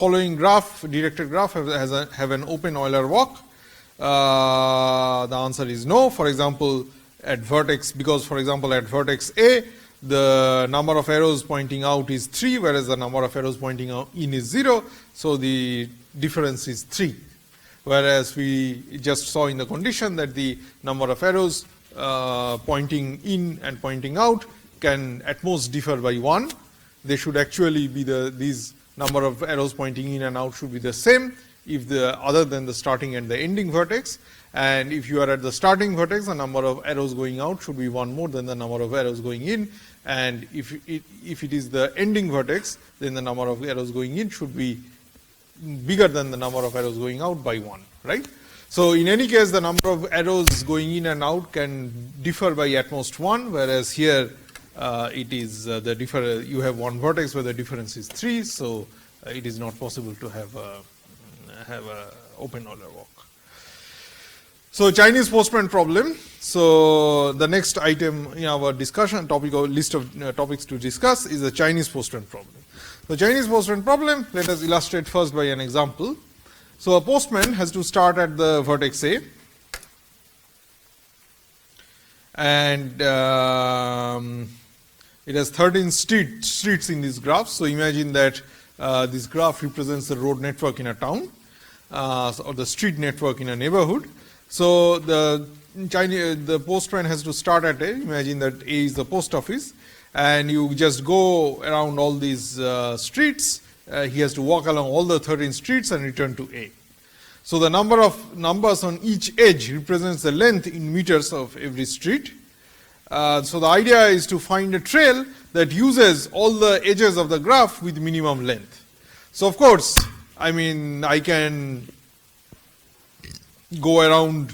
following graph, directed graph, have an open Euler walk? The answer is no. For example, at vertex, because for example at vertex A, the number of arrows pointing out is 3, whereas the number of arrows pointing out in is 0. So the difference is 3. Whereas we just saw in the condition that the number of arrows pointing in and pointing out can at most differ by 1. They should actually be these number of arrows pointing in and out should be the same if other than the starting and the ending vertex. And if you are at the starting vertex, the number of arrows going out should be 1 more than the number of arrows going in. And if it is the ending vertex, then the number of arrows going in should be bigger than the number of arrows going out by 1, right? So in any case, the number of arrows going in and out can differ by at most 1, whereas here it is you have one vertex where the difference is 3, so it is not possible to have a open Euler walk. So Chinese postman problem. So the next item in our discussion topic or list of topics to discuss is the Chinese postman problem. The Chinese postman problem, let us illustrate first by an example. So a postman has to start at the vertex A, and it has 13 streets in this graph. So imagine that this graph represents the road network in a town or the street network in a neighborhood. So the postman has to start at A. Imagine that A is the post office, and you just go around all these streets. He has to walk along all the 13 streets and return to A. So the number of numbers on each edge represents the length in meters of every street. So the idea is to find a trail that uses all the edges of the graph with minimum length. So of course, I mean, I can go around.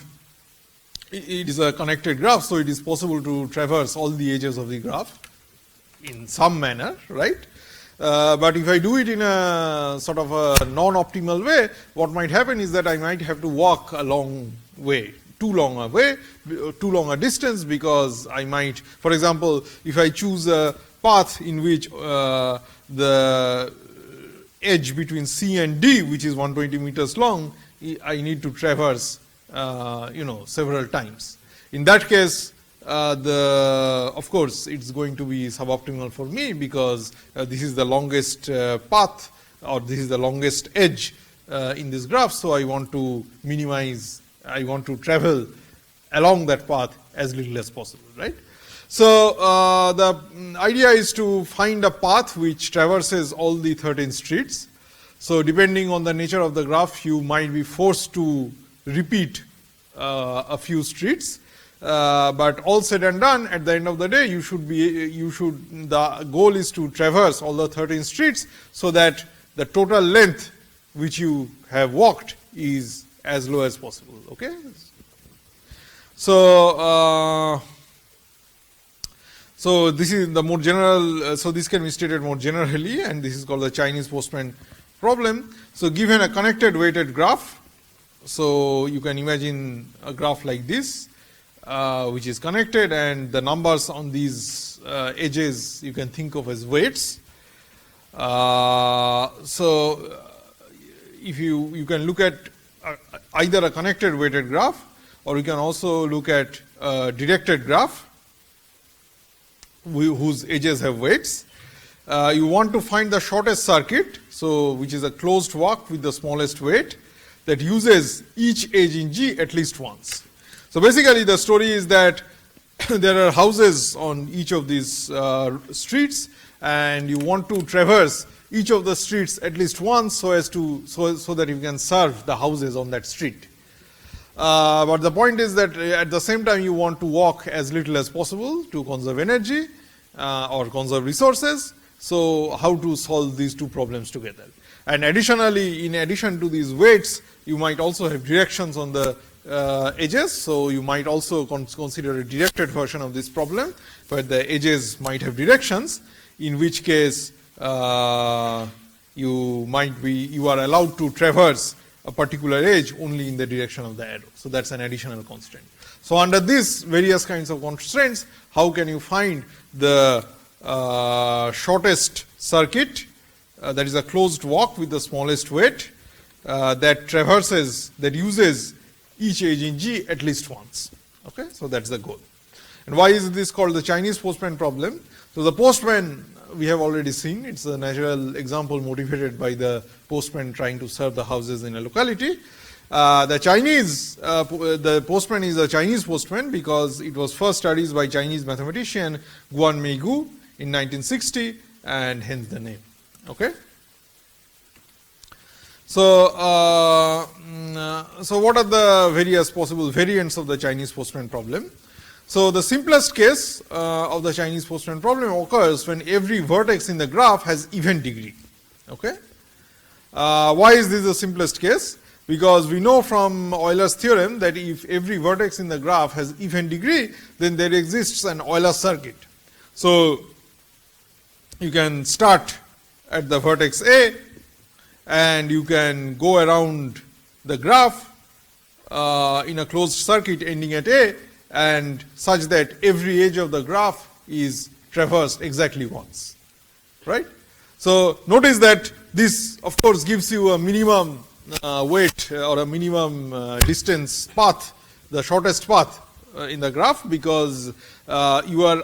It is a connected graph, so it is possible to traverse all the edges of the graph in some manner, right? But if I do it in a sort of a non-optimal way, what might happen is that I might have to walk a long way, too long a distance, because I might, for example, if I choose a path in which the edge between C and D, which is 120 meters long, I need to traverse several times. In that case, of course, it's going to be suboptimal for me, because this is the longest path, or this is the longest edge in this graph. So I want to minimize, I want to travel along that path as little as possible, right? So the idea is to find a path which traverses all the 13 streets. So depending on the nature of the graph, you might be forced to repeat a few streets. But all said and done, at the end of the day, the goal is to traverse all the 13 streets so that the total length which you have walked is as low as possible, okay? So, so this is the more general, so this can be stated more generally, and this is called the Chinese postman problem. So given a connected weighted graph, so you can imagine a graph like this, which is connected, and the numbers on these edges you can think of as weights. So if you can look at either a connected weighted graph, or you can also look at a directed graph whose edges have weights. You want to find the shortest circuit, so which is a closed walk with the smallest weight, that uses each edge in G at least once. So basically the story is that there are houses on each of these streets, and you want to traverse each of the streets at least once so that you can serve the houses on that street. But the point is that at the same time you want to walk as little as possible to conserve energy or conserve resources. So how to solve these two problems together? And additionally, in addition to these weights, you might also have directions on the edges. So you might also consider a directed version of this problem, where the edges might have directions, in which case you are allowed to traverse a particular edge only in the direction of the arrow. So that's an additional constraint. So under these various kinds of constraints, how can you find the shortest circuit that is a closed walk with the smallest weight that traverses, that uses each edge in G at least once. Okay, so that's the goal. And why is this called the Chinese postman problem? So the postman we have already seen, it's a natural example motivated by the postman trying to serve the houses in a locality. The Chinese, the postman is a Chinese postman because it was first studied by Chinese mathematician Guan Meigu in 1960, and hence the name. Okay. So, so what are the various possible variants of the Chinese postman problem? So, the simplest case of the Chinese postman problem occurs when every vertex in the graph has even degree. Okay. Why is this the simplest case? Because we know from Euler's theorem that if every vertex in the graph has even degree, then there exists an Euler circuit. So, you can start at the vertex A and you can go around the graph in a closed circuit ending at A, and such that every edge of the graph is traversed exactly once, right. So, notice that this of course gives you a minimum weight or a minimum distance path, the shortest path in the graph, because you are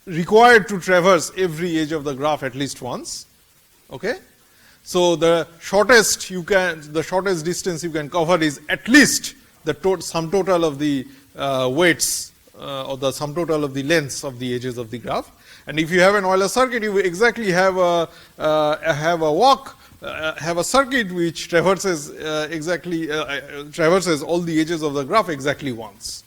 required to traverse every edge of the graph at least once. Okay. So, the shortest distance you can cover is at least the sum total of the weights or the sum total of the lengths of the edges of the graph. And if you have an Euler circuit, you exactly have a circuit which traverses traverses all the edges of the graph exactly once.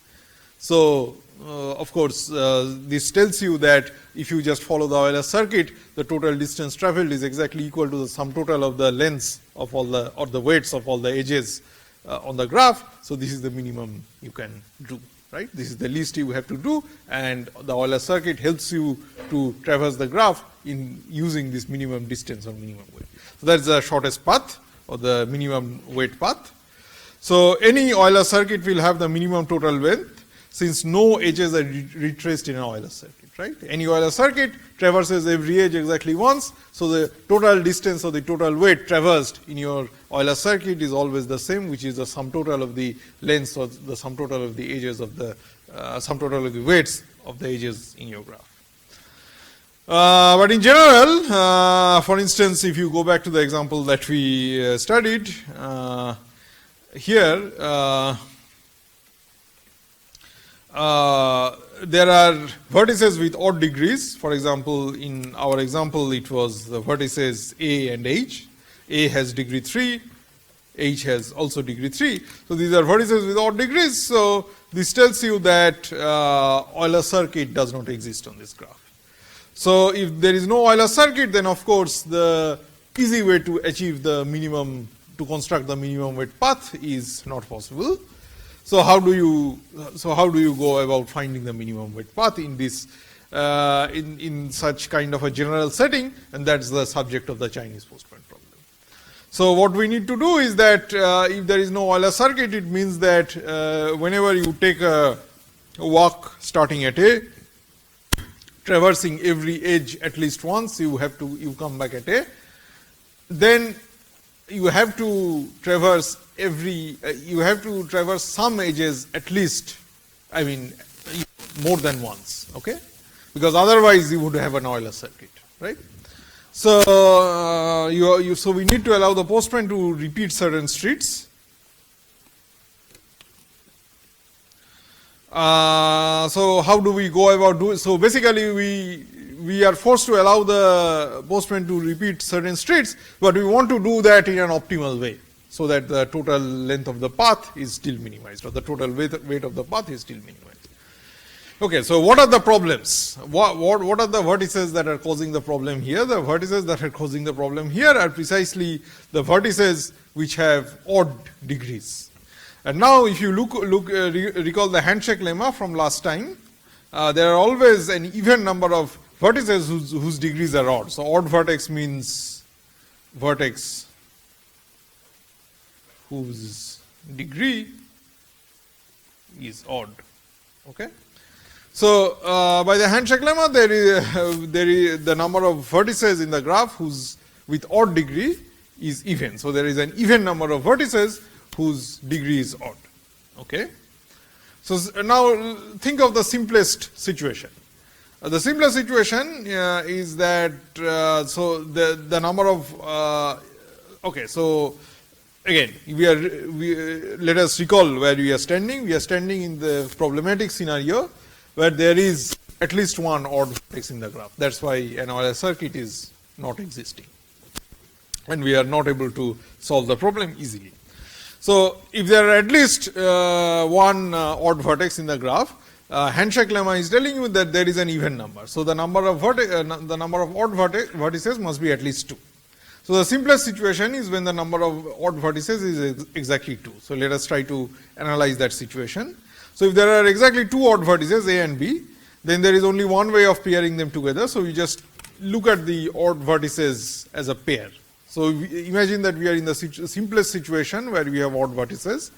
So, of course, this tells you that if you just follow the Euler circuit, the total distance traveled is exactly equal to the sum total of the lengths of all the, or the weights of all the edges on the graph. So, this is the minimum you can do, right. This is the least you have to do, and the Euler circuit helps you to traverse the graph in using this minimum distance or minimum weight. So, that is the shortest path or the minimum weight path. So, any Euler circuit will have the minimum total length, since no edges are retraced in an Euler circuit, right. Any Euler circuit traverses every edge exactly once. So, the total distance or the total weight traversed in your Euler circuit is always the same, which is the sum total of the lengths or the sum total of the edges of the sum total of the weights of the edges in your graph. But in general, for instance, if you go back to the example that we studied here, there are vertices with odd degrees. For example, in our example, it was the vertices A and H. A has degree 3, H has also degree 3. So, these are vertices with odd degrees. So, this tells you that Euler circuit does not exist on this graph. So, if there is no Euler circuit, then of course, the easy way to achieve the minimum, to construct the minimum weight path is not possible. So, how do you go about finding the minimum weight path in this in such kind of a general setting, and that is the subject of the Chinese postman problem. So, what we need to do is that if there is no Euler circuit, it means that whenever you take a walk starting at A, traversing every edge at least once, you come back at A, then you have to traverse some edges at least, I mean more than once, okay, because otherwise you would have an Euler circuit, right. So, so we need to allow the postman to repeat certain streets. So, how do we go about doing? So, basically we are forced to allow the postman to repeat certain streets, but we want to do that in an optimal way, so that the total length of the path is still minimized, or the total weight of the path is still minimized. Okay, so what are the problems? What are the vertices that are causing the problem here? The vertices that are causing the problem here are precisely the vertices which have odd degrees. And now, if you recall the handshake lemma from last time, there are always an even number of vertices whose degrees are odd. So, odd vertex means vertex whose degree is odd. Okay. So, by the handshake lemma, there is the number of vertices in the graph with with odd degree is even. So, there is an even number of vertices whose degree is odd. Okay. So, now think of the simplest situation. The simplest situation is that so the number of okay. So, again let us recall where we are standing. We are standing in the problematic scenario where there is at least one odd vertex in the graph. That is why an Euler circuit is not existing, and we are not able to solve the problem easily. So, if there are at least one odd vertex in the graph, handshake lemma is telling you that there is an even number. So, the number of odd vertices must be at least 2. So, the simplest situation is when the number of odd vertices is exactly 2. So, let us try to analyze that situation. So, if there are exactly 2 odd vertices A and B, then there is only one way of pairing them together. So, we just look at the odd vertices as a pair. So, imagine that we are in the simplest situation where we have odd vertices,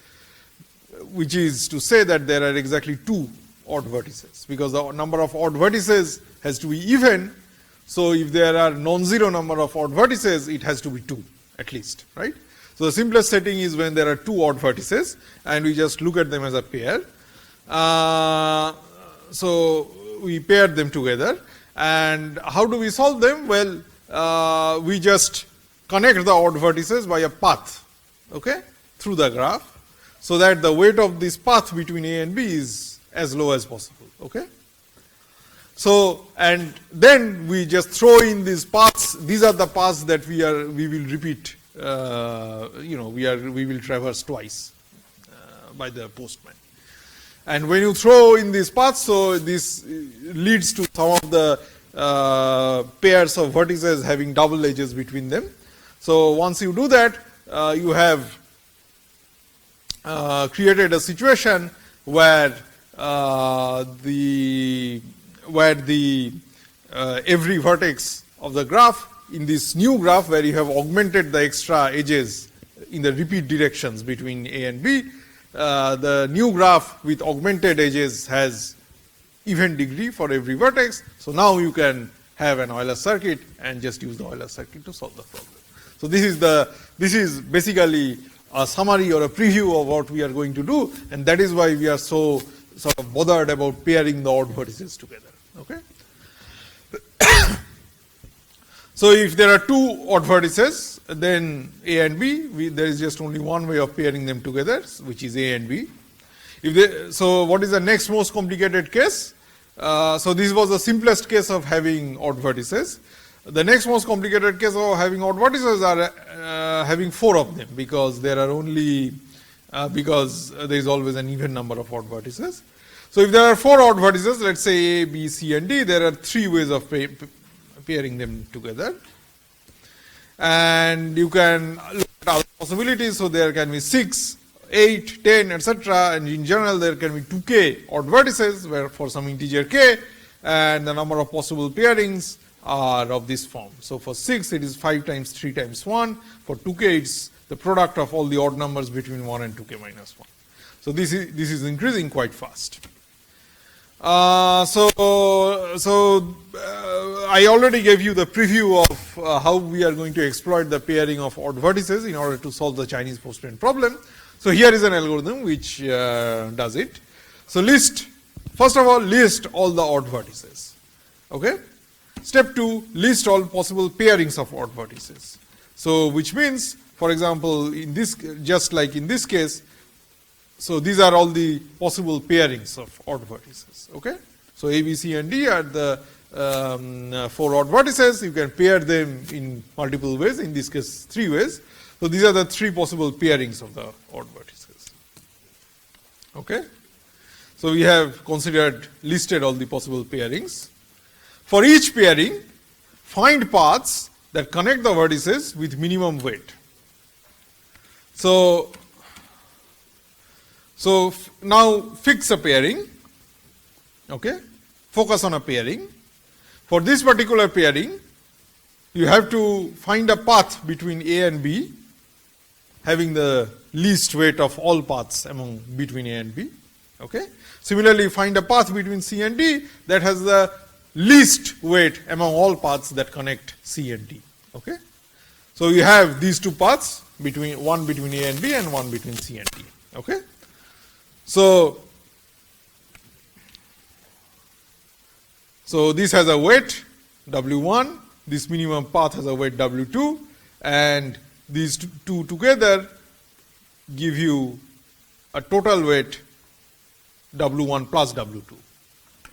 which is to say that there are exactly 2 odd vertices, because the number of odd vertices has to be even. So, if there are non-zero number of odd vertices, it has to be 2 at least, right. So, the simplest setting is when there are 2 odd vertices and we just look at them as a pair. So, we pair them together, and how do we solve them? Well, we just connect the odd vertices by a path, okay, through the graph, so that the weight of this path between A and B is as low as possible. Okay. So, and then we just throw in these paths. These are the paths that we will repeat. We will traverse twice by the postman. And when you throw in these paths, so this leads to some of the pairs of vertices having double edges between them. So, once you do that, you have created a situation where every vertex of the graph in this new graph, where you have augmented the extra edges in the repeat directions between A and B, the new graph with augmented edges has even degree for every vertex. So, now you can have an Euler circuit and just use the Euler circuit to solve the problem. So, this is basically a summary or a preview of what we are going to do, and that is why we are so sort of bothered about pairing the odd vertices together. Okay. So, if there are 2 odd vertices, then A and B, there is just only one way of pairing them together, which is A and B. So, what is the next most complicated case? So, this was the simplest case of having odd vertices. The next most complicated case of having odd vertices are having 4 of them, because there are only because there is always an even number of odd vertices. So, if there are 4 odd vertices, let us say A, B, C and D, there are 3 ways of pairing them together, and you can look at other possibilities. So, there can be 6, 8, 10, etc., and in general there can be 2k odd vertices where for some integer k, and the number of possible pairings are of this form. So, for 6 it is 5 times 3 times 1, for 2k it is the product of all the odd numbers between 1 and 2k minus 1. So, this is increasing quite fast. I already gave you the preview of how we are going to exploit the pairing of odd vertices in order to solve the Chinese postman problem. So, here is an algorithm which does it. So, first of all, list all the odd vertices. Okay. Step 2, list all possible pairings of odd vertices. So, which means, for example, in this, just like in this case, so these are all the possible pairings of odd vertices. Okay. So, A, B, C and D are the 4 odd vertices. You can pair them in multiple ways, in this case 3 ways. So, these are the 3 possible pairings of the odd vertices. Okay. So, we have listed all the possible pairings. For each pairing, find paths that connect the vertices with minimum weight. So, now fix a pairing, okay. Focus on a pairing. For this particular pairing, you have to find a path between A and B having the least weight of all paths between A and B. Okay. Similarly, find a path between C and D that has the least weight among all paths that connect C and D. Okay. So you have these two paths, one between A and B and one between C and D. Okay? So this has a weight W1, this minimum path has a weight W2, and these two together give you a total weight W1 plus W2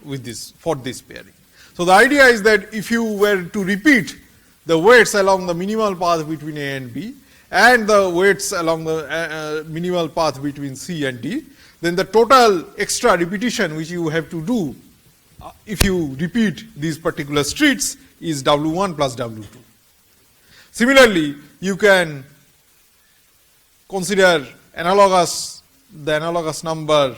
with this, for this pairing. So the idea is that if you were to repeat the weights along the minimal path between A and B and the weights along the minimal path between C and D, then the total extra repetition which you have to do if you repeat these particular streets is W1 plus W2. Similarly, you can consider the analogous number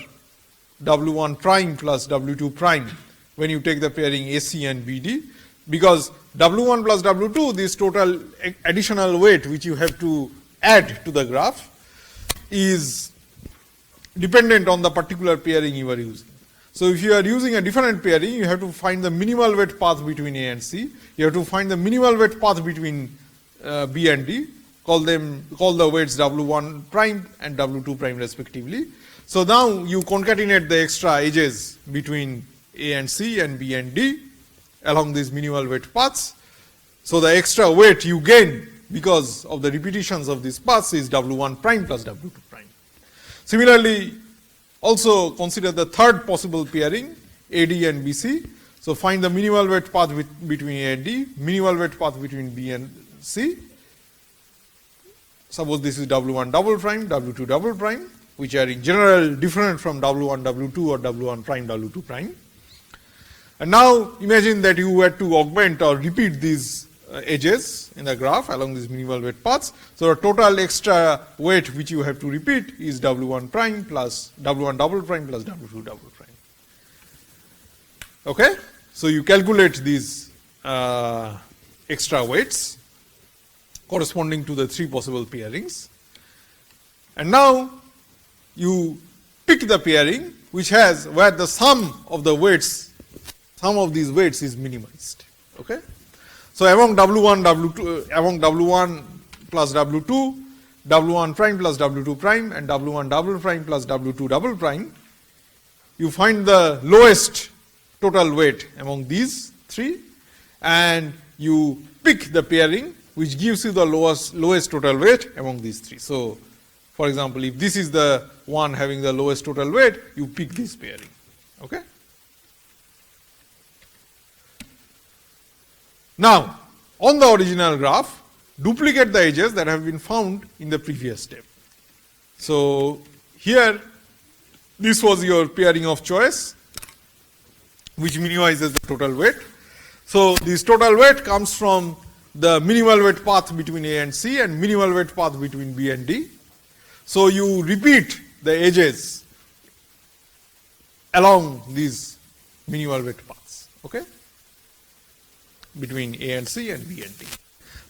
W1 prime plus W2 prime when you take the pairing AC and BD, because W1 plus W2, this total additional weight which you have to add to the graph, is dependent on the particular pairing you are using. So if you are using a different pairing, you have to find the minimal weight path between A and C, you have to find the minimal weight path between B and D, call the weights W1 prime and W2 prime respectively. So now you concatenate the extra edges between A and C and B and D along these minimal weight paths. So the extra weight you gain because of the repetitions of these paths is W1 prime plus W2 prime. Similarly, also consider the third possible pairing, AD and BC. So find the minimal weight path between A and D, minimal weight path between B and C. Suppose this is W1 double prime, W2 double prime, which are in general different from W1 W2 or W1 prime W2 prime. And now imagine that you were to augment or repeat these edges in the graph along these minimal weight paths. So the total extra weight which you have to repeat is W1 prime plus W1 double prime plus W2 double prime. Okay? So you calculate these extra weights corresponding to the three possible pairings. And now you pick the pairing which has where the sum of the weights, sum of these weights is minimized. Okay? So among W1, W2, among W1 plus W2, W1 prime plus W2 prime and W1 double prime plus W2 double prime, you find the lowest total weight among these three and you pick the pairing which gives you the lowest total weight among these three. So for example, if this is the one having the lowest total weight, you pick this pairing. Okay? Now, on the original graph, duplicate the edges that have been found in the previous step. So here, this was your pairing of choice, which minimizes the total weight. So this total weight comes from the minimal weight path between A and C and minimal weight path between B and D. So you repeat the edges along these minimal weight paths, okay, between A and C and B and D.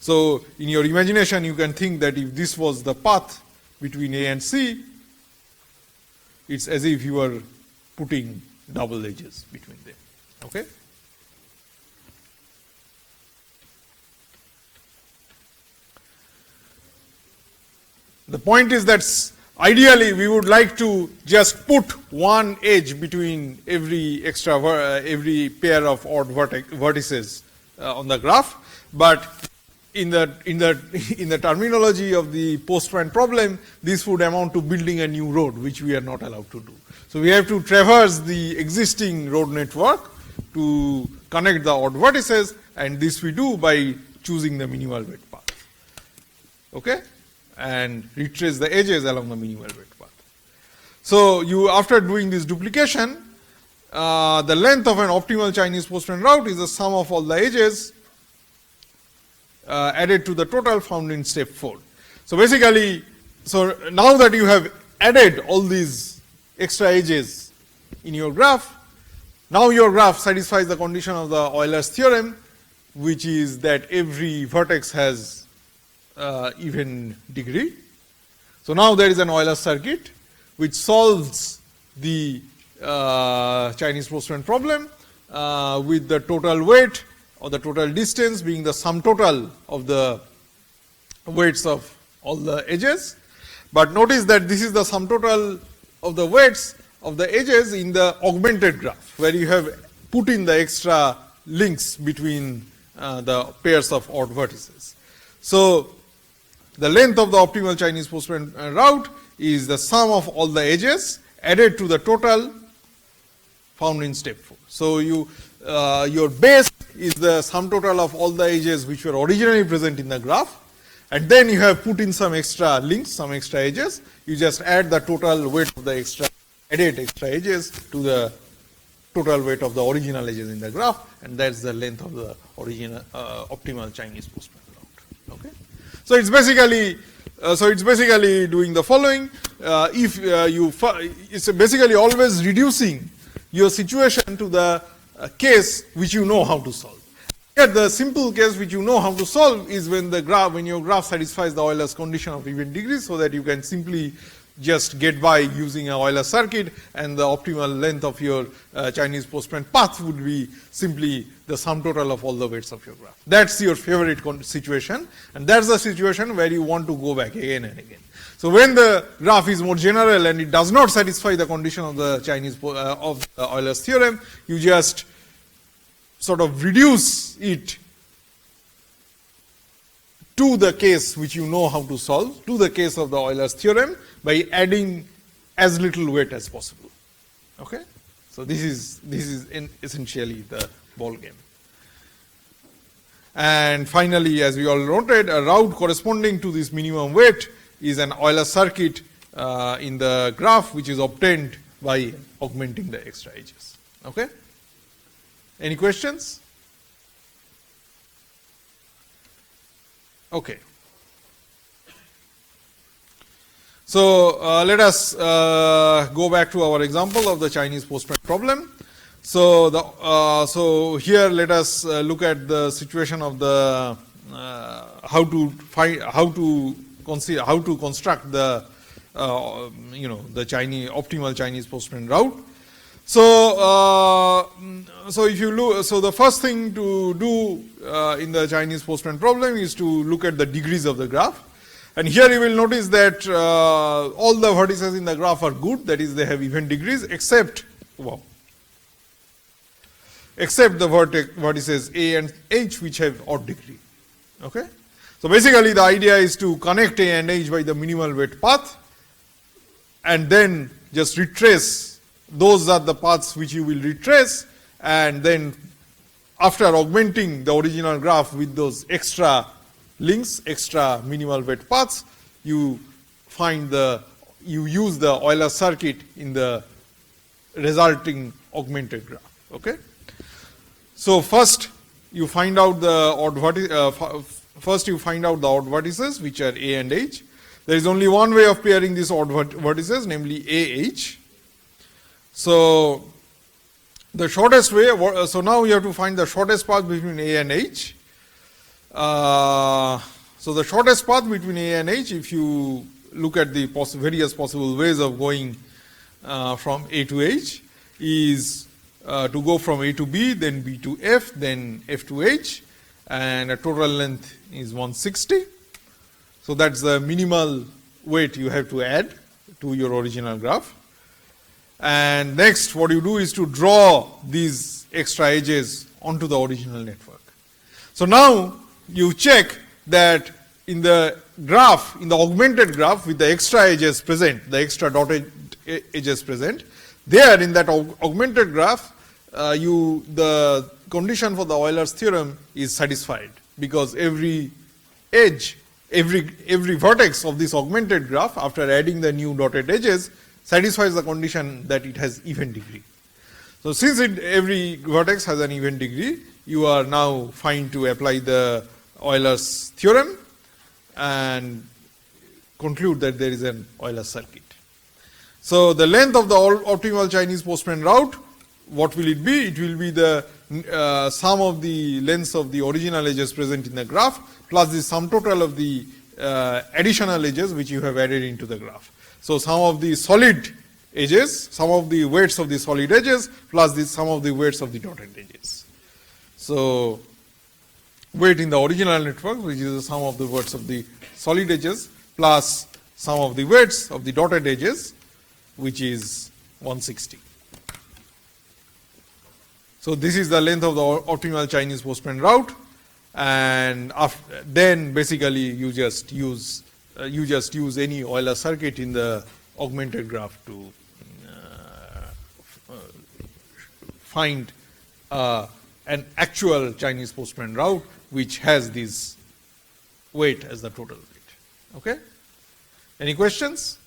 So in your imagination, you can think that if this was the path between A and C, it's as if you were putting double edges between them. Okay? The point is that ideally we would like to just put one edge between every pair of odd vertices on the graph, but in the terminology of the postman problem, this would amount to building a new road, which we are not allowed to do. So we have to traverse the existing road network to connect the odd vertices, and this we do by choosing the minimal weight path. Okay? And retrace the edges along the minimal weight path. So you, after doing this duplication, the length of an optimal Chinese postman route is the sum of all the edges added to the total found in step 4. So basically, so now that you have added all these extra edges in your graph, now your graph satisfies the condition of the Euler's theorem, which is that every vertex has even degree. So now there is an Euler circuit which solves the Chinese postman problem with the total weight or the total distance being the sum total of the weights of all the edges. But notice that this is the sum total of the weights of the edges in the augmented graph, where you have put in the extra links between the pairs of odd vertices. So, the length of the optimal Chinese Postman route is the sum of all the edges added to the total found in step 4. So, your base is the sum total of all the edges which were originally present in the graph, and then you have put in some extra links, some extra edges. You just add the total weight of the added extra edges to the total weight of the original edges in the graph, and that's the length of the original optimal Chinese Postman route. Okay. So it's basically doing the following. It's basically always reducing your situation to the case which you know how to solve. Here, the simple case which you know how to solve is when your graph satisfies the Euler's condition of even degrees, so that you can simply just get by using a Euler circuit, and the optimal length of your Chinese Postman path would be simply the sum total of all the weights of your graph. That's your favorite situation, and that's the situation where you want to go back again and again. So when the graph is more general and it does not satisfy the condition of the of the Euler's theorem, you just sort of reduce it to the case which you know how to solve, to the case of the Euler's theorem, by adding as little weight as possible. Okay? So this is essentially the ball game. And finally, as we all noted, a route corresponding to this minimum weight is an Euler circuit in the graph, which is obtained by augmenting the extra edges. Okay? Any questions? Okay. So let us go back to our example of the Chinese Postman problem. So so here let us look at the situation of the how to construct the the optimal Chinese Postman route. So if you look, so the first thing to do in the Chinese Postman problem is to look at the degrees of the graph. And here you will notice that all the vertices in the graph are good, that is, they have even degrees, except the vertices A and H, which have odd degree. Okay? So basically the idea is to connect A and H by the minimal weight path, and then just retrace. Those are the paths which you will retrace, and then after augmenting the original graph with those extra links, extra minimal weight paths, you use the Euler circuit in the resulting augmented graph. Okay? So first you find out the odd vertices, which are A and H. There is only one way of pairing these odd vertices, namely AH. So the shortest way, so now you have to find the shortest path between A and H. So the shortest path between A and H, if you look at the various possible ways of going from A to H, is to go from A to B, then B to F, then F to H, and a total length is 160. So that's the minimal weight you have to add to your original graph. And next, what you do is to draw these extra edges onto the original network. So now you check that in the graph, in the augmented graph with the extra edges present, the extra dotted edges present, there in that augmented graph, the condition for the Euler's theorem is satisfied, because every edge, every vertex of this augmented graph, after adding the new dotted edges, satisfies the condition that it has even degree. So since every vertex has an even degree, you are now fine to apply the Euler's theorem and conclude that there is an Euler circuit. So the length of the optimal Chinese Postman route, what will it be? It will be the sum of the lengths of the original edges present in the graph plus the sum total of the additional edges which you have added into the graph. So sum of the solid edges, sum of the weights of the solid edges plus the sum of the weights of the dotted edges. So weight in the original network, which is the sum of the weights of the solid edges plus sum of the weights of the dotted edges, which is 160. So this is the length of the optimal Chinese postman route, and then basically you just use any Euler circuit in the augmented graph to find an actual Chinese postman route which has this weight as the total weight. Okay? Any questions?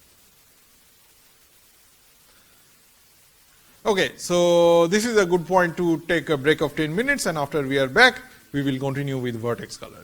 Okay, so this is a good point to take a break of 10 minutes, and after we are back, we will continue with vertex coloring.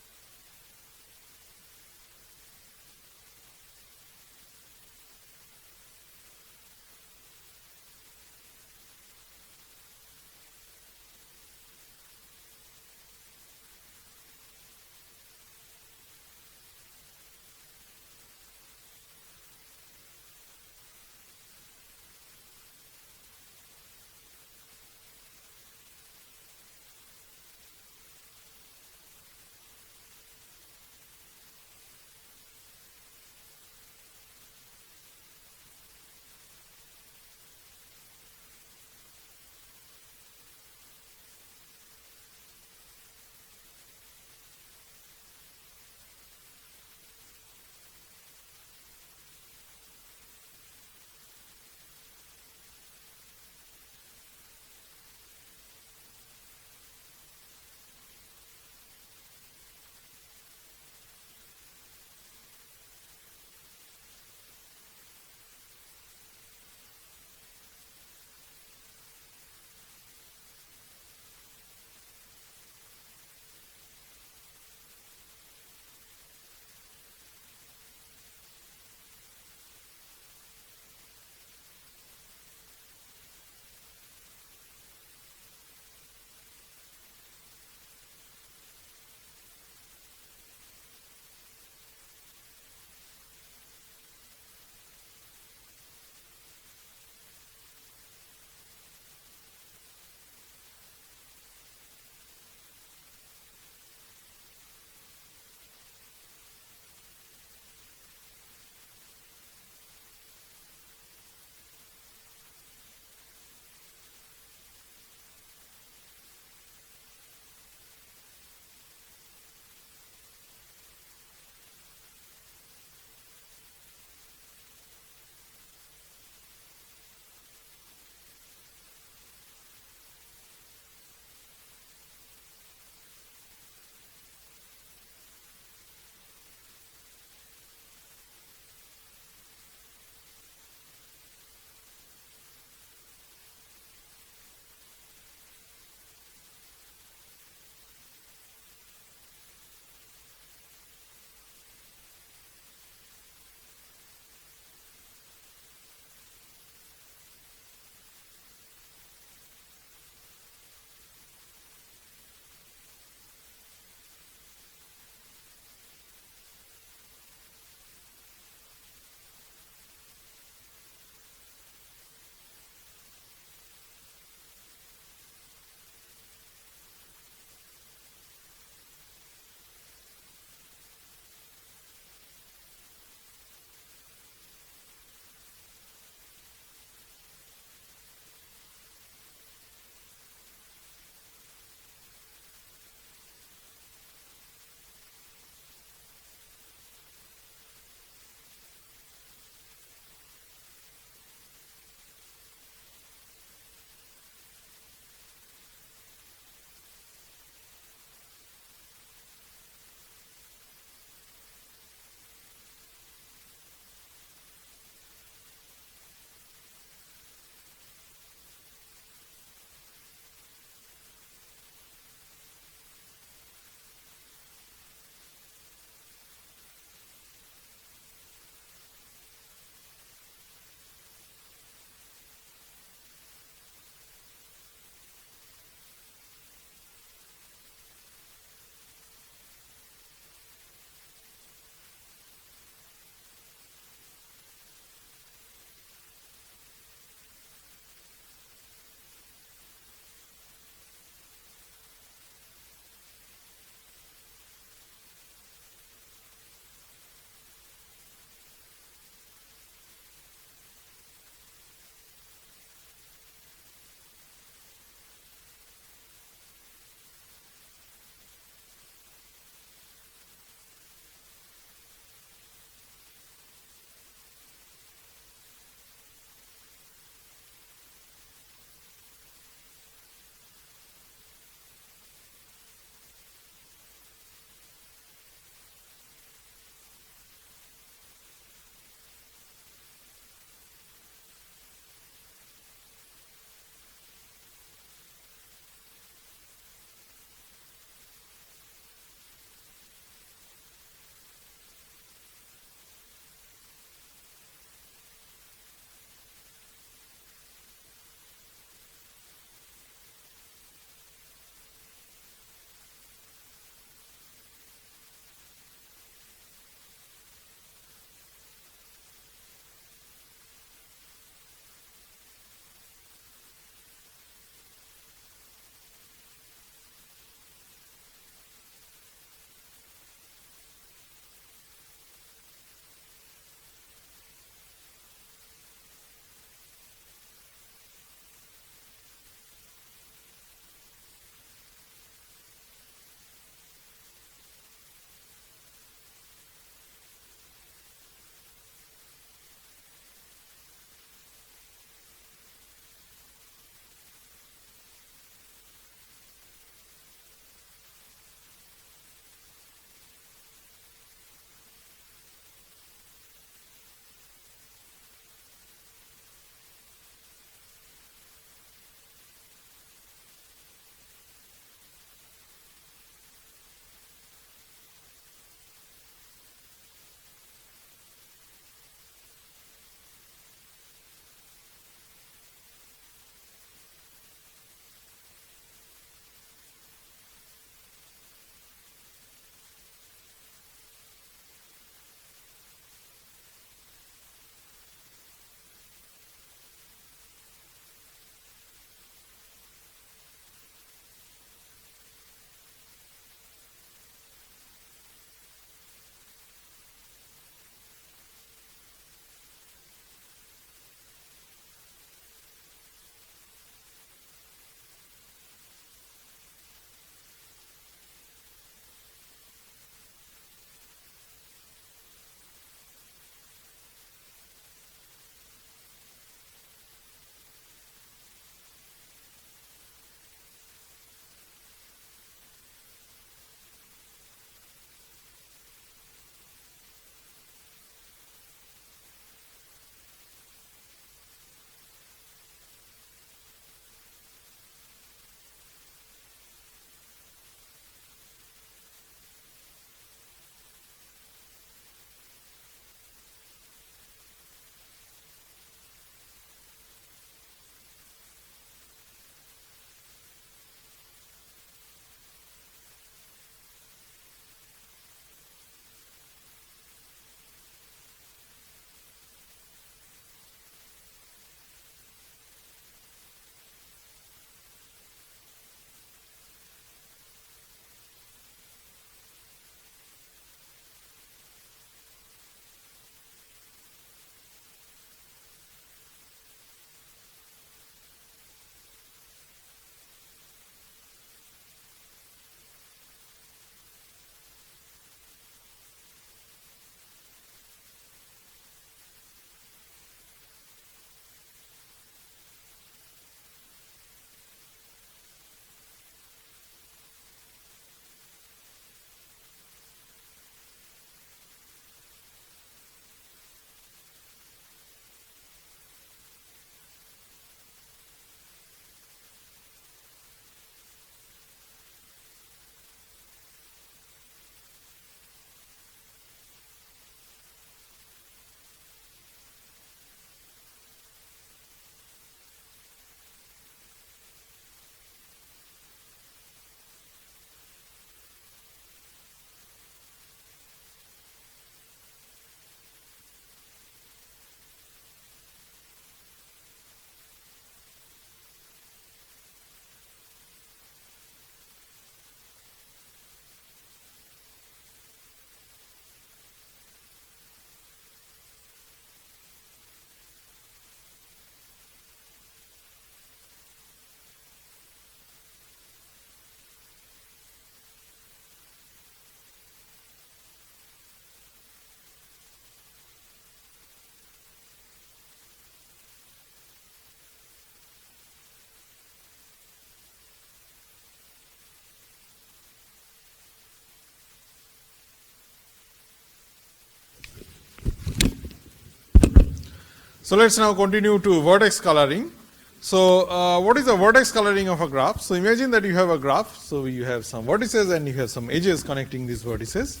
So let's now continue to vertex coloring. So what is the vertex coloring of a graph? So imagine that you have a graph. So you have some vertices and you have some edges connecting these vertices.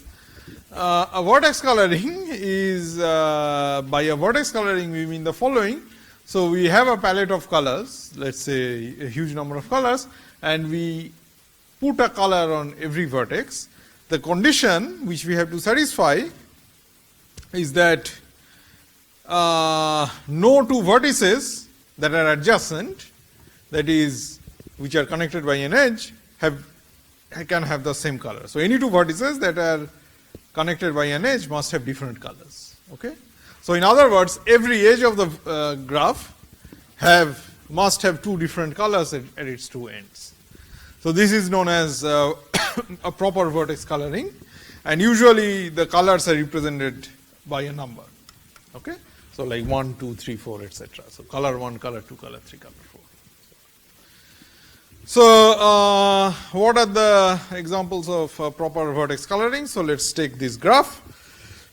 A vertex coloring is, by a vertex coloring we mean the following. So we have a palette of colors, let's say a huge number of colors, and we put a color on every vertex. The condition which we have to satisfy is that no two vertices that are adjacent, that is, which are connected by an edge, can have the same color. So any two vertices that are connected by an edge must have different colors. Okay? So in other words, every edge of the graph must have two different colors at its two ends. So this is known as a proper vertex coloring, and usually the colors are represented by a number. Okay? So like 1, 2, 3, 4, etc. So color 1, color 2, color 3, color 4. So what are the examples of proper vertex coloring? So let's take this graph.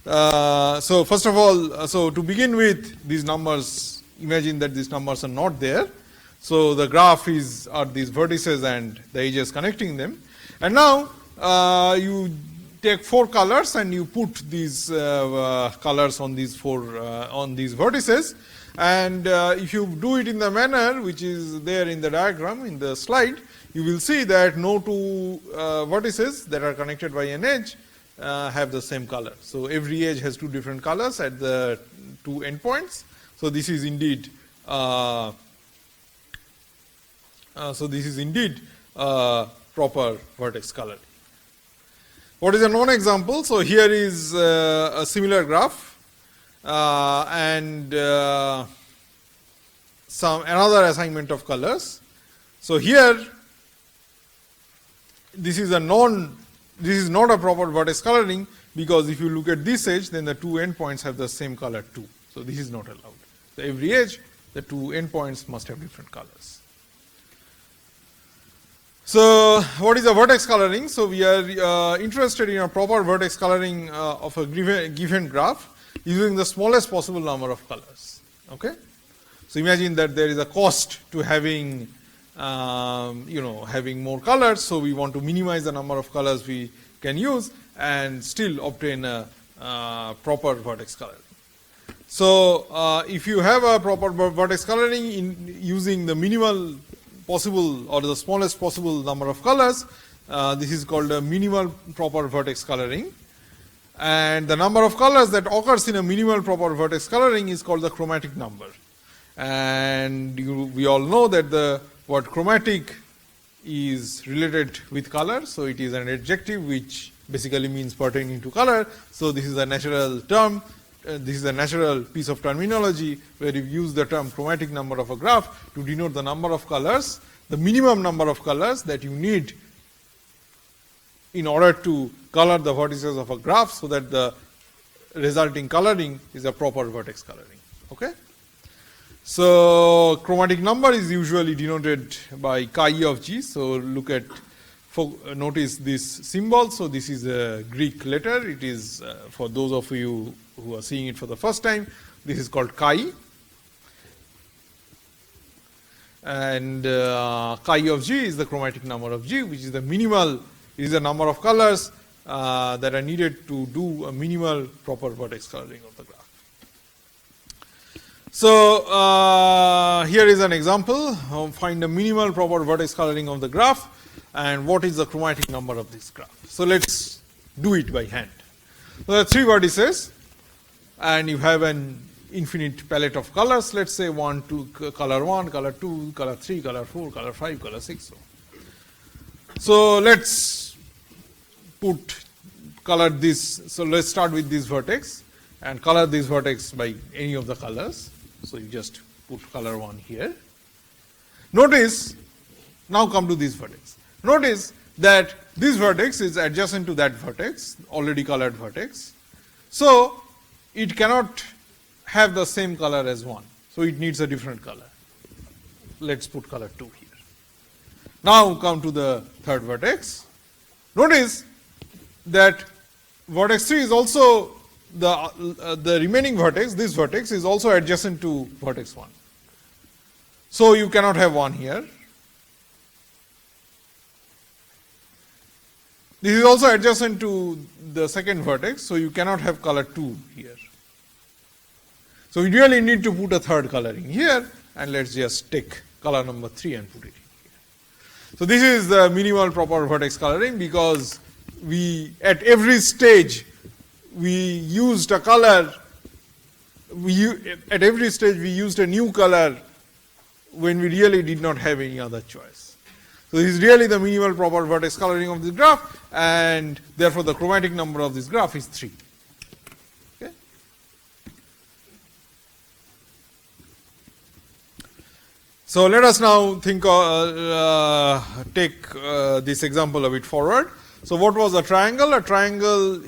So first of all, so to begin with, these numbers, imagine that these numbers are not there. So the graph are these vertices and the edges connecting them. And now you take 4 colors and you put these colors on these on these vertices. And if you do it in the manner which is there in the diagram in the slide, you will see that no two vertices that are connected by an edge have the same color. So every edge has two different colors at the two endpoints. So this is indeed proper vertex coloring. What is a known example? So here is a similar graph and another assignment of colors. So here this is not a proper vertex coloring, because if you look at this edge, then the two endpoints have the same color too. So this is not allowed. So every edge, the two endpoints must have different colors. So what is a vertex coloring? So we are interested in a proper vertex coloring of a given graph using the smallest possible number of colors. Okay? So imagine that there is a cost to having having more colors, so we want to minimize the number of colors we can use and still obtain a proper vertex coloring. So if you have a proper vertex coloring using the minimal possible or the smallest possible number of colors, this is called a minimal proper vertex coloring. And the number of colors that occurs in a minimal proper vertex coloring is called the chromatic number. And we all know that the word chromatic is related with color, so it is an adjective which basically means pertaining to color. So this is a natural term. This is a natural piece of terminology where you use the term chromatic number of a graph to denote the number of colors, the minimum number of colors that you need in order to color the vertices of a graph, so that the resulting coloring is a proper vertex coloring. Okay? So chromatic number is usually denoted by chi of g. So notice this symbol. So this is a Greek letter. It is for those of you who are seeing it for the first time, this is called chi. And chi of g is the chromatic number of g, which is the minimal, is the number of colors that are needed to do a minimal proper vertex coloring of the graph. So here is an example. Find the minimal proper vertex coloring of the graph and what is the chromatic number of this graph. So let's do it by hand. So there are 3 vertices and you have an infinite palette of colors. Let's say color 1, color 2, color 3, color 4, color 5, color 6. So let's color this. So let's start with this vertex and color this vertex by any of the colors. So you just put color 1 here. Notice, now come to this vertex. Notice that this vertex is adjacent to that vertex, already colored vertex. So it cannot have the same color as 1. So it needs a different color. Let's put color 2 here. Now come to the third vertex. Notice that vertex 3 is also the remaining vertex, this vertex is also adjacent to vertex 1. So you cannot have 1 here. This is also adjacent to the second vertex, so you cannot have color 2 here. So we really need to put a third coloring here, and let's just take color number 3 and put it here. So this is the minimal proper vertex coloring, because we at every stage we used a color, at every stage we used a new color when we really did not have any other choice. So this is really the minimal proper vertex coloring of this graph, and therefore the chromatic number of this graph is 3. Okay. So let us now think take this example a bit forward. So what was a triangle? A triangle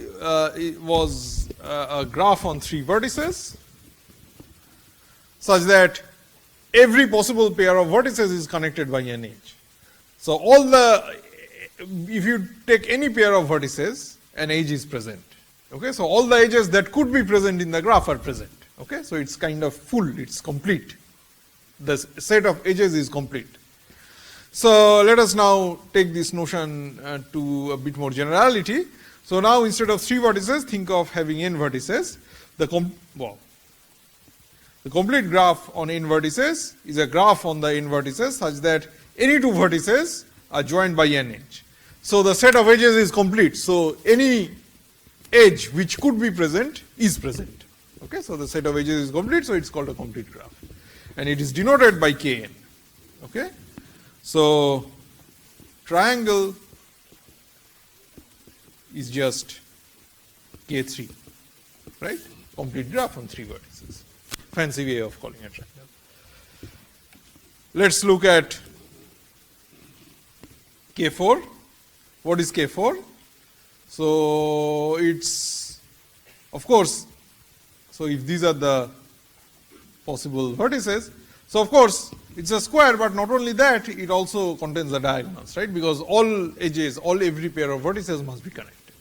was a graph on 3 vertices, such that every possible pair of vertices is connected by an edge. So if you take any pair of vertices, an edge is present. Okay, so all the edges that could be present in the graph are present. Okay, so it's kind of full, it's complete. The set of edges is complete. So let us now take this notion to a bit more generality. So now instead of 3 vertices, think of having n vertices. The complete graph on n vertices is a graph on the n vertices such that any 2 vertices are joined by an edge. So the set of edges is complete. So any edge which could be present is present. Okay, so the set of edges is complete, so it's called a complete graph. And it is denoted by Kn. Okay, so triangle is just K3, right? Complete graph on 3 vertices. Fancy way of calling a triangle. Let's look at K4. What is K4? So it's, of course, so if these are the possible vertices, so of course it's a square, but not only that, it also contains the diagonals, right? Because all edges, every pair of vertices must be connected.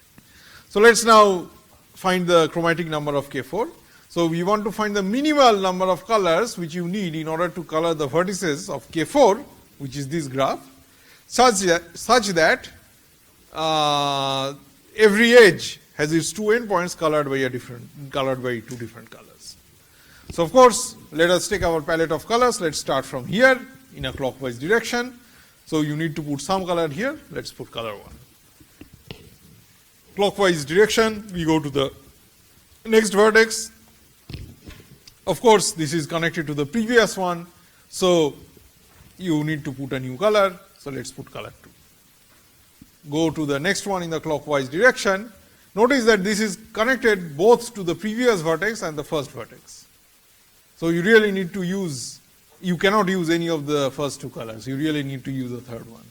So let's now find the chromatic number of K4. So we want to find the minimal number of colors which you need in order to color the vertices of K4, which is this graph, such that every edge has its 2 endpoints colored by 2 different colors. So of course, let us take our palette of colors. Let's start from here in a clockwise direction. So you need to put some color here. Let's put color 1. Clockwise direction, we go to the next vertex. Of course, this is connected to the previous one, so you need to put a new color. So let's put color 2. Go to the next one in the clockwise direction. Notice that this is connected both to the previous vertex and the first vertex. So you really need to use, you cannot use any of the first 2 colors. You really need to use a third one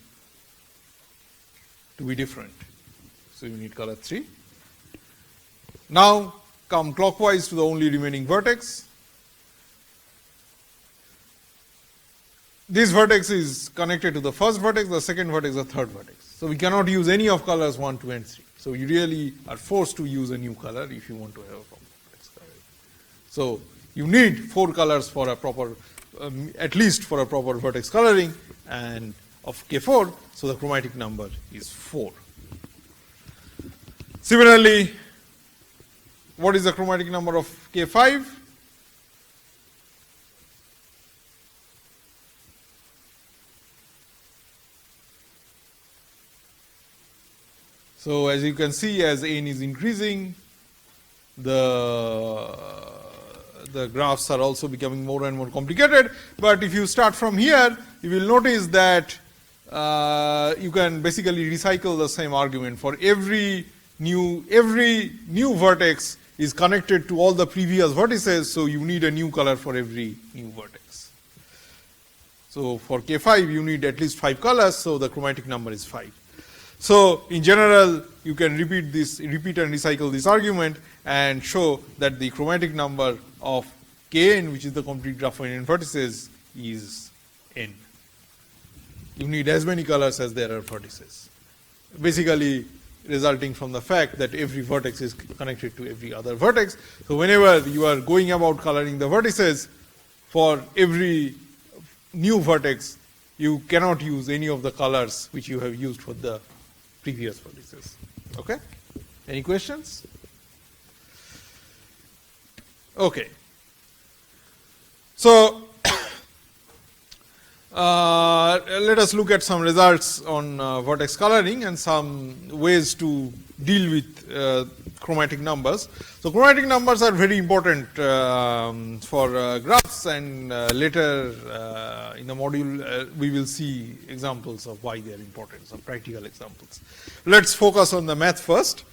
to be different. So you need color 3. Now come clockwise to the only remaining vertex. This vertex is connected to the first vertex, the second vertex, the third vertex. So we cannot use any of colors 1, 2, and 3. So you really are forced to use a new color if you want to have a proper vertex coloring. So you need 4 colors for a proper, at least for a proper vertex coloring, and of K4. So the chromatic number is 4. Similarly, what is the chromatic number of K5? So as you can see, as n is increasing, the graphs are also becoming more and more complicated. But if you start from here, you will notice that you can basically recycle the same argument. For every new vertex is connected to all the previous vertices, so you need a new color for every new vertex. So for K5, you need at least 5 colors, so the chromatic number is 5. So in general, you can repeat and recycle this argument and show that the chromatic number of Kn, which is the complete graph of n vertices, is n. You need as many colors as there are vertices. Basically, resulting from the fact that every vertex is connected to every other vertex. So whenever you are going about coloring the vertices, for every new vertex, you cannot use any of the colors which you have used for the previous vertices. Okay? Any questions? Okay. So let us look at some results on vertex coloring and some ways to deal with chromatic numbers. So chromatic numbers are very important for graphs, and later in the module we will see examples of why they are important, some practical examples. Let's focus on the math first.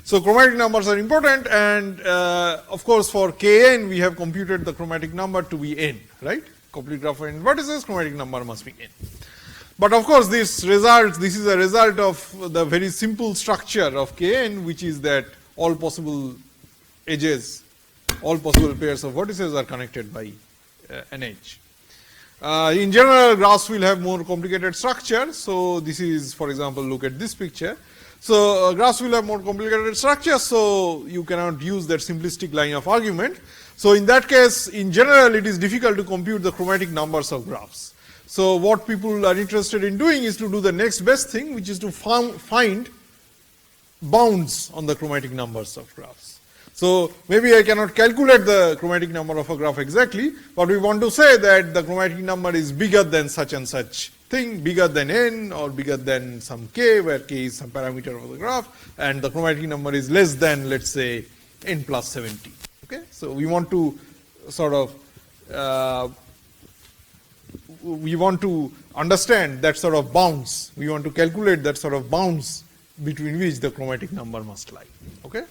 So chromatic numbers are important, and of course for Kn we have computed the chromatic number to be n, right? Complete graph of n vertices, chromatic number must be n. But of course this is a result of the very simple structure of Kn, which is that all possible edges, all possible pairs of vertices are connected by an edge. In general, graphs will have more complicated structure. So this is, for example, look at this picture. So graphs will have more complicated structure, so you cannot use that simplistic line of argument. So in that case, in general, it is difficult to compute the chromatic numbers of graphs. So what people are interested in doing is to do the next best thing, which is to find bounds on the chromatic numbers of graphs. So maybe I cannot calculate the chromatic number of a graph exactly, but we want to say that the chromatic number is bigger than such and such thing, bigger than n or bigger than some k, where k is some parameter of the graph, and the chromatic number is less than, let's say, n plus 70. Okay, so we want to sort of we want to understand that sort of bounds. We want to calculate that sort of bounds between which the chromatic number must lie. Okay.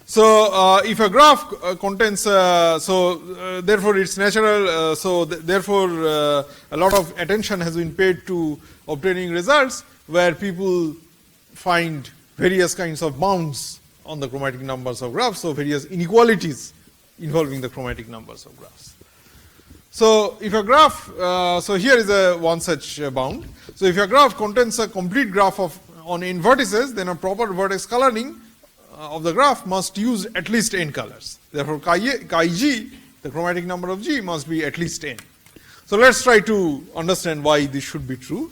So if a graph contains, therefore it's natural. Therefore a lot of attention has been paid to obtaining results where people find various kinds of bounds on the chromatic numbers of graphs. So various inequalities involving the chromatic numbers of graphs. So if a graph, so here is one such bound. So if a graph contains a complete graph on n vertices, then a proper vertex coloring of the graph must use at least n colors. Therefore, chi g, the chromatic number of G, must be at least n. So let's try to understand why this should be true.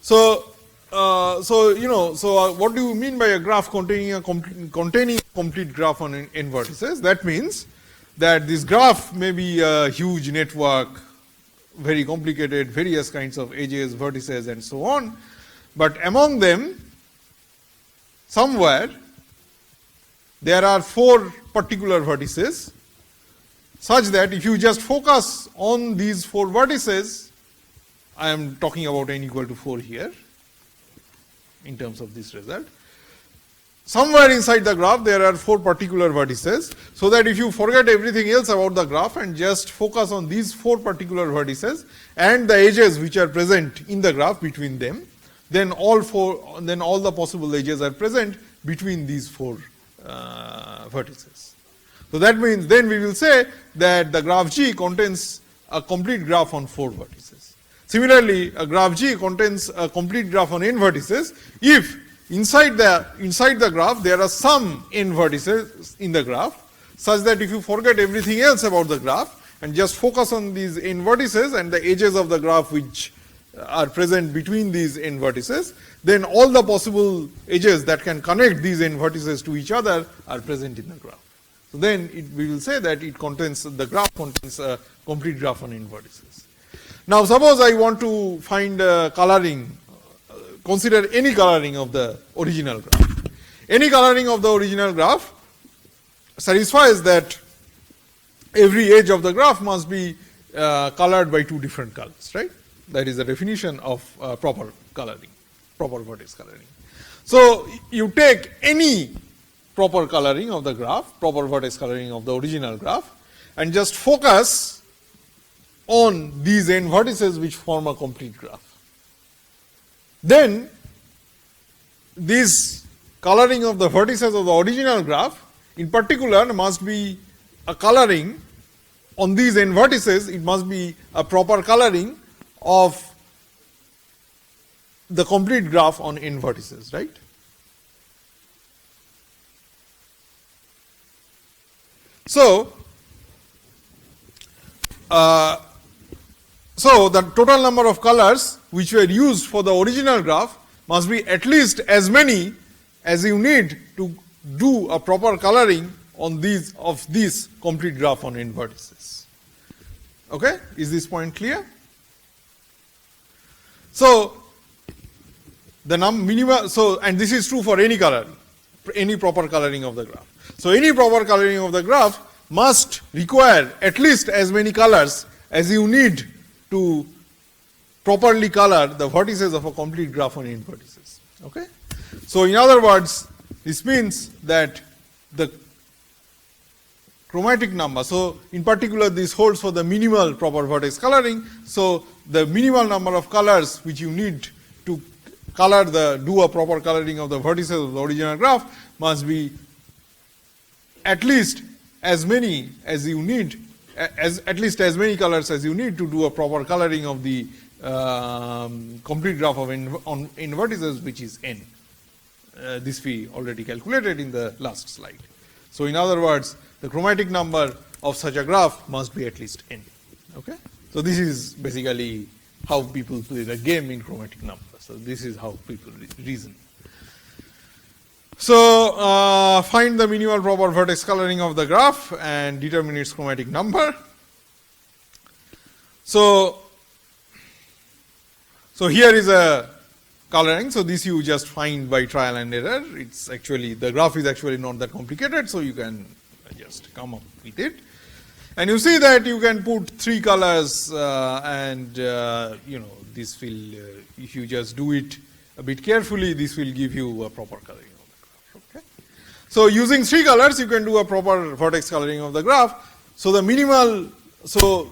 So what do you mean by a graph containing a complete graph on n vertices? That means that this graph may be a huge network, very complicated, various kinds of edges, vertices, and so on. But among them, somewhere, there are 4 particular vertices, such that if you just focus on these 4 vertices, I am talking about n equal to 4 here, in terms of this result. Somewhere inside the graph there are 4 particular vertices, so that if you forget everything else about the graph and just focus on these 4 particular vertices and the edges which are present in the graph between them, then all the possible edges are present between these 4 vertices. So that means then we will say that the graph G contains a complete graph on 4 vertices. Similarly, a graph G contains a complete graph on n vertices if inside the graph there are some n vertices in the graph, such that if you forget everything else about the graph and just focus on these n vertices and the edges of the graph which are present between these n vertices, then all the possible edges that can connect these n vertices to each other are present in the graph. So then we will say that the graph contains a complete graph on n vertices. Now suppose I want to find coloring, consider any coloring of the original graph. Any coloring of the original graph satisfies that every edge of the graph must be colored by 2 different colors, right? That is the definition of proper coloring, proper vertex coloring. So you take any proper coloring of the graph, proper vertex coloring of the original graph, and just focus on these n vertices which form a complete graph. Then this coloring of the vertices of the original graph in particular must be a coloring on these n vertices. It must be a proper coloring of the complete graph on n vertices, right? So, so the total number of colors which were used for the original graph must be at least as many as you need to do a proper coloring on these of this complete graph on n vertices. Okay, is this point clear? So the minimal, so and this is true for any color, any proper coloring of the graph. So any proper coloring of the graph must require at least as many colors as you need to properly color the vertices of a complete graph on n vertices. Okay? So in other words, this means that the chromatic number, so in particular this holds for the minimal proper vertex coloring. So the minimal number of colors which you need to color do a proper coloring of the vertices of the original graph must be at least as many as you need, at least as many colors as you need to do a proper coloring of the complete graph of n vertices, which is n. This we already calculated in the last slide. So in other words, the chromatic number of such a graph must be at least n. Okay? So this is basically how people play the game in chromatic numbers. So this is how people reason. So find the minimal proper vertex coloring of the graph and determine its chromatic number. So here is a coloring. So this you just find by trial and error. It's actually, the graph is actually not that complicated, so you can just come up with it. And you see that you can put 3 colors and you know, this will, if you just do it a bit carefully, this will give you a proper coloring of the graph. Okay? So using 3 colors, you can do a proper vertex coloring of the graph. So the minimal, so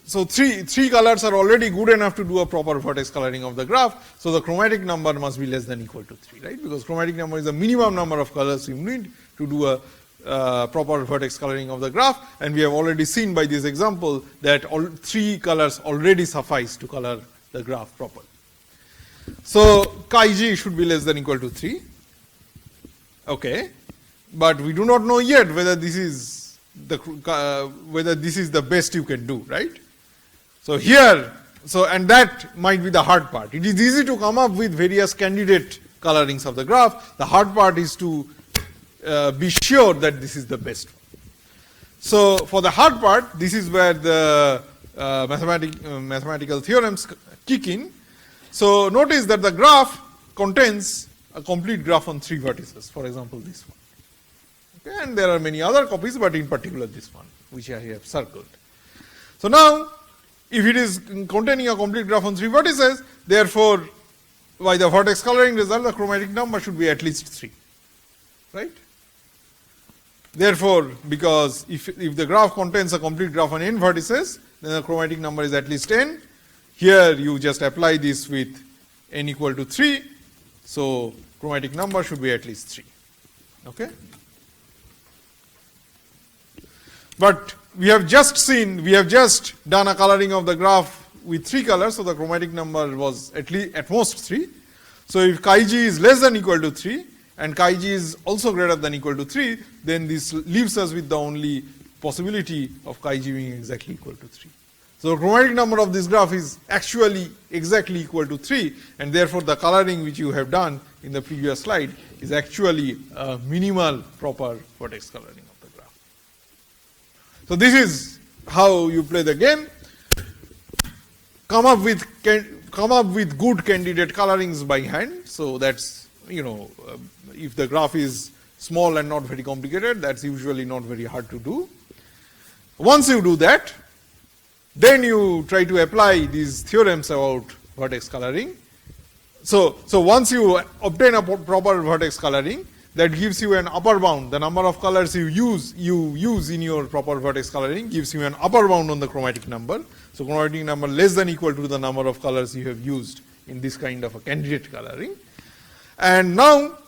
three colors are already good enough to do a proper vertex coloring of the graph. So the chromatic number must be less than equal to 3, right? Because chromatic number is the minimum number of colors you need to do a proper vertex coloring of the graph, and we have already seen by this example that all 3 colors already suffice to color the graph properly. So chi g should be less than or equal to 3. Okay, but we do not know yet whether this is the best you can do, right? So here, and that might be the hard part. It is easy to come up with various candidate colorings of the graph. The hard part is to be sure that this is the best one. So for the hard part, this is where the mathematical theorems kick in. So notice that the graph contains a complete graph on 3 vertices, for example this one. Okay, and there are many other copies, but in particular this one, which I have circled. So now, if it is containing a complete graph on 3 vertices, therefore by the vertex coloring result, the chromatic number should be at least 3, right? Therefore, because if the graph contains a complete graph on n vertices, then the chromatic number is at least n. Here you just apply this with n equal to 3. So chromatic number should be at least 3. Okay? But we have just done a coloring of the graph with 3 colors, so the chromatic number was at most 3. So if chi g is less than or equal to 3 and chi g is also greater than or equal to 3, then this leaves us with the only possibility of chi g being exactly equal to 3. So the chromatic number of this graph is actually exactly equal to 3, and therefore the coloring which you have done in the previous slide is actually a minimal proper vertex coloring of the graph. So this is how you play the game. Come up with good candidate colorings by hand. So that's, you know, if the graph is small and not very complicated, that's usually not very hard to do. Once you do that, then you try to apply these theorems about vertex coloring. So once you obtain a proper vertex coloring, that gives you an upper bound. The number of colors you use in your proper vertex coloring gives you an upper bound on the chromatic number. So chromatic number less than or equal to the number of colors you have used in this kind of a candidate coloring. And now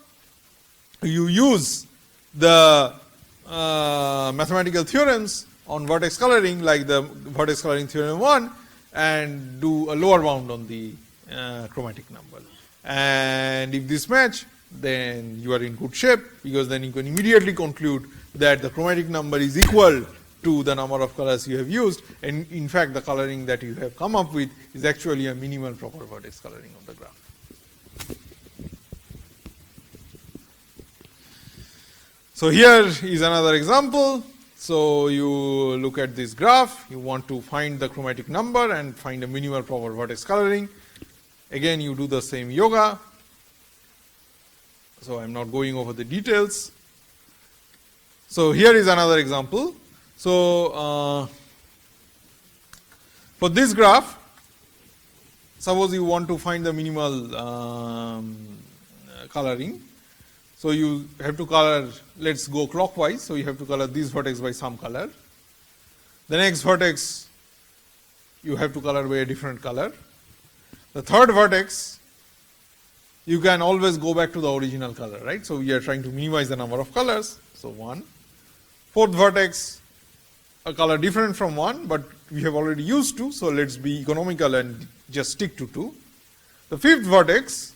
you use the mathematical theorems on vertex coloring, like the vertex coloring theorem 1, and do a lower bound on the chromatic number. And if this match, then you are in good shape, because then you can immediately conclude that the chromatic number is equal to the number of colors you have used, and in fact the coloring that you have come up with is actually a minimal proper vertex coloring of the graph. So here is another example. So you look at this graph, you want to find the chromatic number and find a minimal proper vertex coloring. Again, you do the same yoga. So I am not going over the details. So here is another example. So for this graph, suppose you want to find the minimal coloring. So you have to color, let's go clockwise. So you have to color this vertex by some color. The next vertex you have to color by a different color. The third vertex, you can always go back to the original color, right? So we are trying to minimize the number of colors. So 1. Fourth vertex, a color different from 1, but we have already used 2, so let's be economical and just stick to 2. The fifth vertex,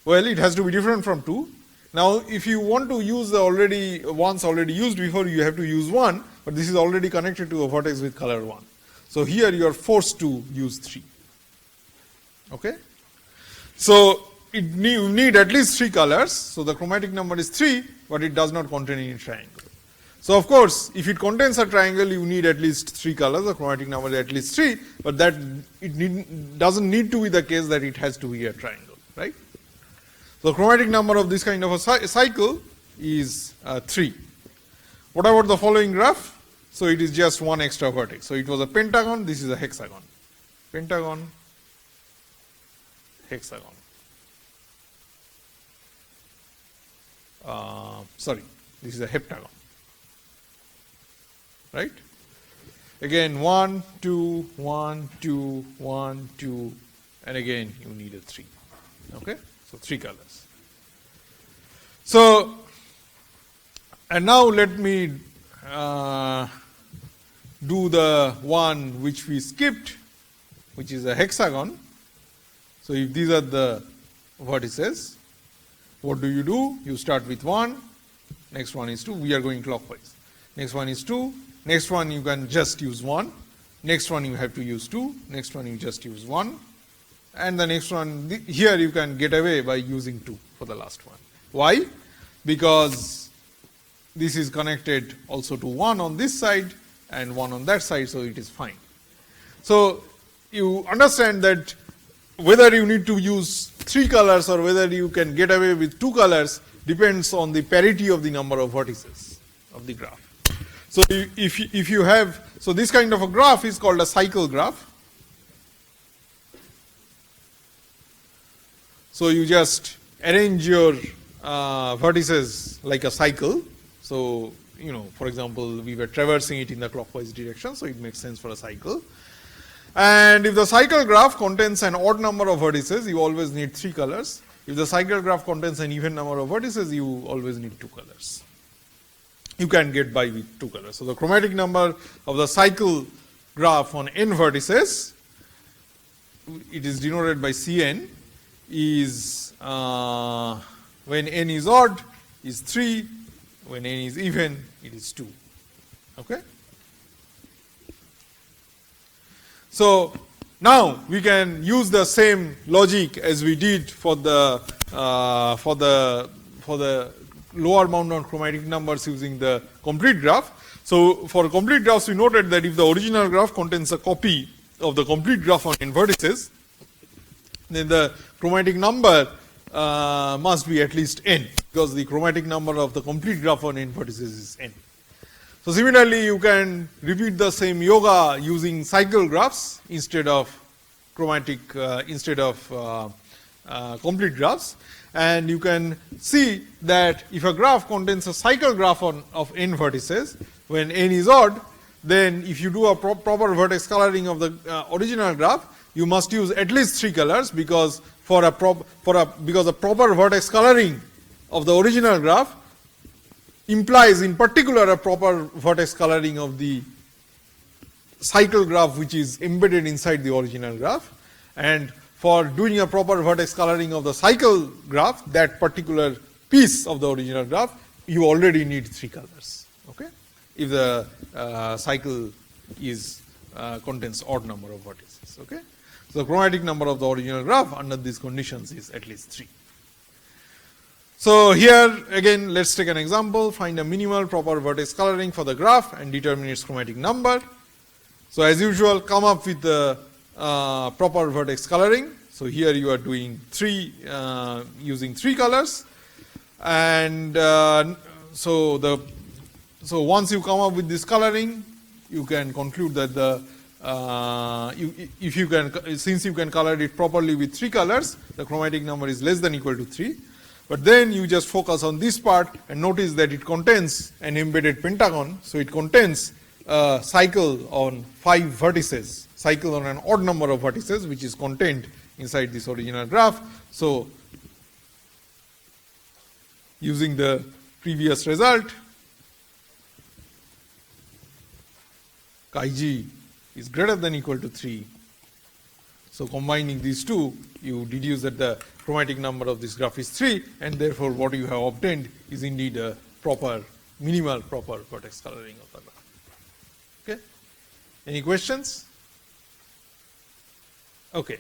well, it has to be different from 2. Now, if you want to use the ones already used before, you have to use 1, but this is already connected to a vertex with color 1. So here you are forced to use 3. Okay? So you need at least 3 colors. So the chromatic number is 3, but it does not contain any triangle. So of course, if it contains a triangle, you need at least 3 colors. The chromatic number is at least 3, but that doesn't need to be the case that it has to be a triangle, right? So chromatic number of this kind of a cycle is 3. What about the following graph? So it is just one extra vertex. So it was a pentagon, this is a hexagon. Pentagon, hexagon. Sorry, this is a heptagon. Right? Again 1, 2, 1, 2, 1, 2, and again you need a 3. Okay? So 3 colors. So, and now let me do the one which we skipped, which is a hexagon. So if these are the vertices, what do? You start with 1, next one is 2, we are going clockwise. Next one is 2, next one you can just use 1, next one you have to use 2, next one you just use 1, and the next one, here you can get away by using 2 for the last one. Why? Because this is connected also to 1 on this side and 1 on that side, so it is fine. So you understand that whether you need to use 3 colors or whether you can get away with 2 colors depends on the parity of the number of vertices of the graph. So if you have, so this kind of a graph is called a cycle graph. So you just arrange your vertices like a cycle. So, you know, for example, we were traversing it in the clockwise direction, so it makes sense for a cycle. And if the cycle graph contains an odd number of vertices, you always need 3 colors. If the cycle graph contains an even number of vertices, you always need 2 colors. You can get by with 2 colors. So the chromatic number of the cycle graph on n vertices, it is denoted by Cn, is when n is odd is 3, when n is even it is 2. Okay? So now we can use the same logic as we did for the lower bound on chromatic numbers using the complete graph. So for complete graphs, we noted that if the original graph contains a copy of the complete graph on n vertices, then the chromatic number must be at least n, because the chromatic number of the complete graph on n vertices is n. So similarly, you can repeat the same yoga using cycle graphs instead of chromatic, complete graphs. And you can see that if a graph contains a cycle graph of n vertices, when n is odd, then if you do a proper vertex coloring of the original graph, you must use at least 3 colors, because because a proper vertex coloring of the original graph implies in particular a proper vertex coloring of the cycle graph which is embedded inside the original graph. And for doing a proper vertex coloring of the cycle graph, that particular piece of the original graph, you already need 3 colors. Okay? If the cycle is contains odd number of vertices. Okay? So, the chromatic number of the original graph under these conditions is at least 3. So, here again let us take an example, find a minimal proper vertex coloring for the graph and determine its chromatic number. So, as usual come up with the proper vertex coloring. So, here you are doing 3 using 3 colors, and so once you come up with this coloring, you can conclude that the since you can color it properly with 3 colors, the chromatic number is less than or equal to 3. But then you just focus on this part and notice that it contains an embedded pentagon. So, it contains a cycle on 5 vertices, cycle on an odd number of vertices, which is contained inside this original graph. So, using the previous result, chi g is greater than or equal to 3. So, combining these two, you deduce that the chromatic number of this graph is 3, and therefore, what you have obtained is indeed a proper minimal proper vertex coloring of the graph. Okay. Any questions? Okay.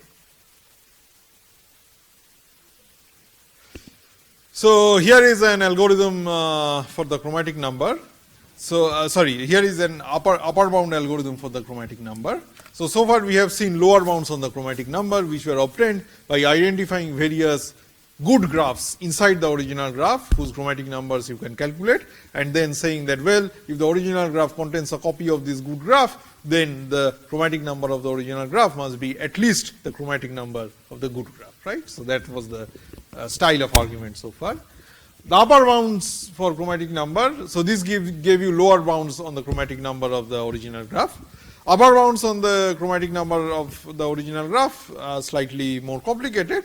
So, here is an algorithm for the chromatic number. So, here is an upper bound algorithm for the chromatic number. So far we have seen lower bounds on the chromatic number, which were obtained by identifying various good graphs inside the original graph, whose chromatic numbers you can calculate, and then saying that, well, if the original graph contains a copy of this good graph, then the chromatic number of the original graph must be at least the chromatic number of the good graph, right. So that was the style of argument so far. The upper bounds for chromatic number, so this gave you lower bounds on the chromatic number of the original graph. Upper bounds on the chromatic number of the original graph are slightly more complicated.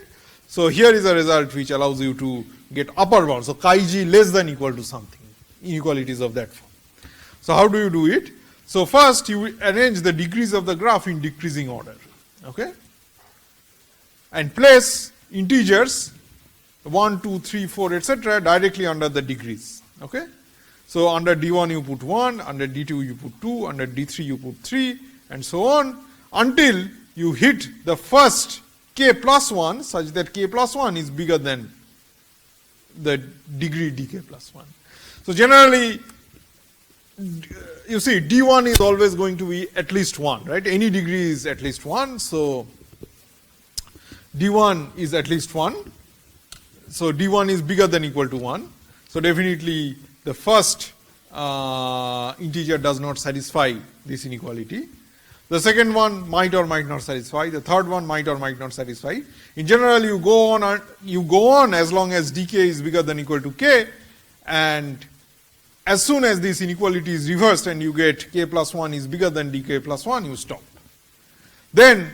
So here is a result which allows you to get upper bounds. So chi g less than or equal to something, inequalities of that form. So how do you do it? So first you arrange the degrees of the graph in decreasing order, okay, and place integers 1, 2, 3, 4, etc. directly under the degrees, okay. So under D1 you put 1, under D2 you put 2, under D3 you put 3, and so on, until you hit the first k plus 1 such that k plus 1 is bigger than the degree dk plus 1. So generally, you see D1 is always going to be at least 1, right? Any degree is at least 1. So D1 is at least 1. So D1 is bigger than or equal to 1. So definitely the first integer does not satisfy this inequality. The second one might or might not satisfy. The third one might or might not satisfy. In general, you go on as long as dk is bigger than or equal to k, and as soon as this inequality is reversed and you get k plus 1 is bigger than dk plus 1, you stop. Then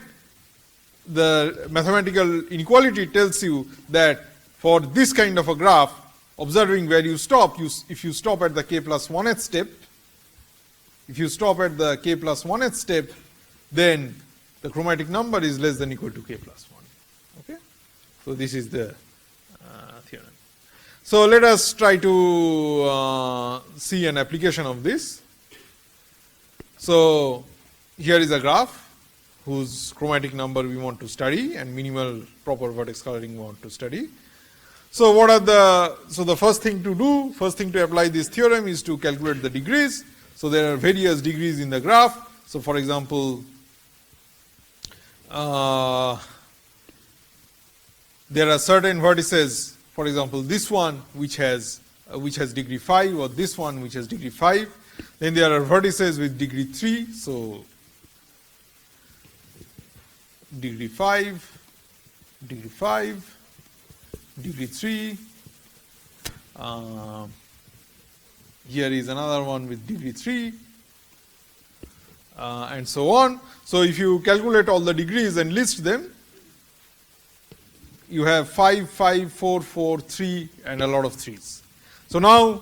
the mathematical inequality tells you that for this kind of a graph, observing where you stop, if you stop at the k plus 1th step, then the chromatic number is less than or equal to k plus 1. Okay? So this is the theorem. So let us try to see an application of this. So here is a graph whose chromatic number we want to study and minimal proper vertex coloring we want to study. So what are the first thing to apply this theorem is to calculate the degrees. So there are various degrees in the graph. So for example, there are certain vertices, for example this one which has degree 5, or this one which has degree 5. Then there are vertices with degree 3, so degree 5, degree 5, degree 3. Here is another one with degree 3, and so on. So if you calculate all the degrees and list them, you have 5, 5, 4, 4, 3, and a lot of 3s. So now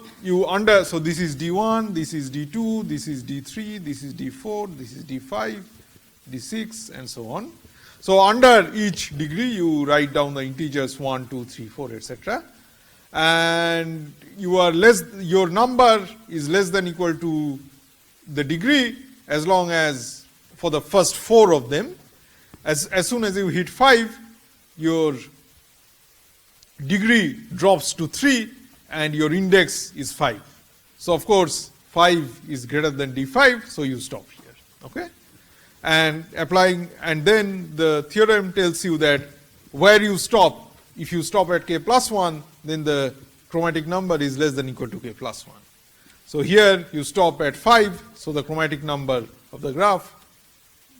so this is D1, this is D2, this is D3, this is D4, this is D5, D6, and so on. So under each degree, you write down the integers 1, 2, 3, 4, etc. And your number is less than equal to the degree as long as for the first 4 of them. As soon as you hit 5, your degree drops to 3 and your index is 5. So of course 5 is greater than D5, so you stop here. Okay? And then the theorem tells you that where you stop, if you stop at k plus 1, then the chromatic number is less than equal to k plus 1. So here you stop at 5, so the chromatic number of the graph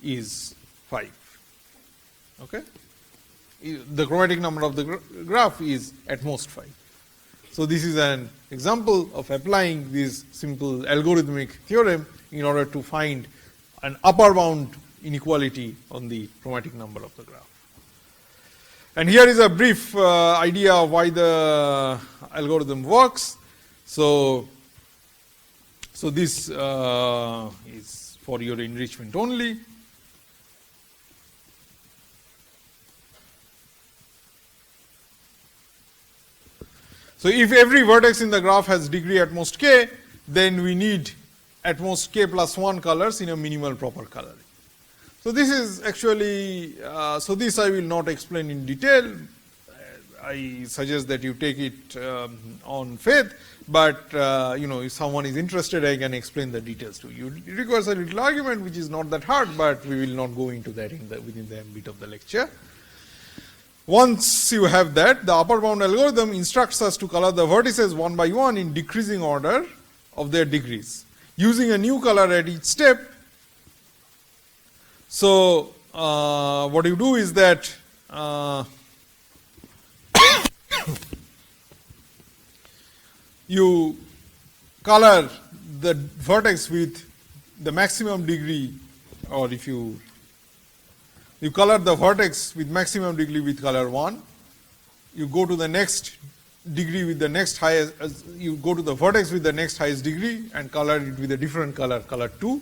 is 5. Okay? The chromatic number of the graph is at most 5. So this is an example of applying this simple algorithmic theorem in order to find an upper bound inequality on the chromatic number of the graph. And here is a brief idea of why the algorithm works. So this is for your enrichment only. So if every vertex in the graph has degree at most k, then we need at most k plus 1 colors in a minimal proper coloring. So this is actually, so this I will not explain in detail. I suggest that you take it on faith, but if someone is interested, I can explain the details to you. It requires a little argument, which is not that hard, but we will not go into that within the ambit of the lecture. Once you have that, the upper bound algorithm instructs us to color the vertices one by one in decreasing order of their degrees, using a new color at each step. So what you do is that you color the vertex with the maximum degree, or if you color the vertex with maximum degree with color 1, you go to the next degree with the next highest, you go to the vertex with the next highest degree and color it with a different color, color 2,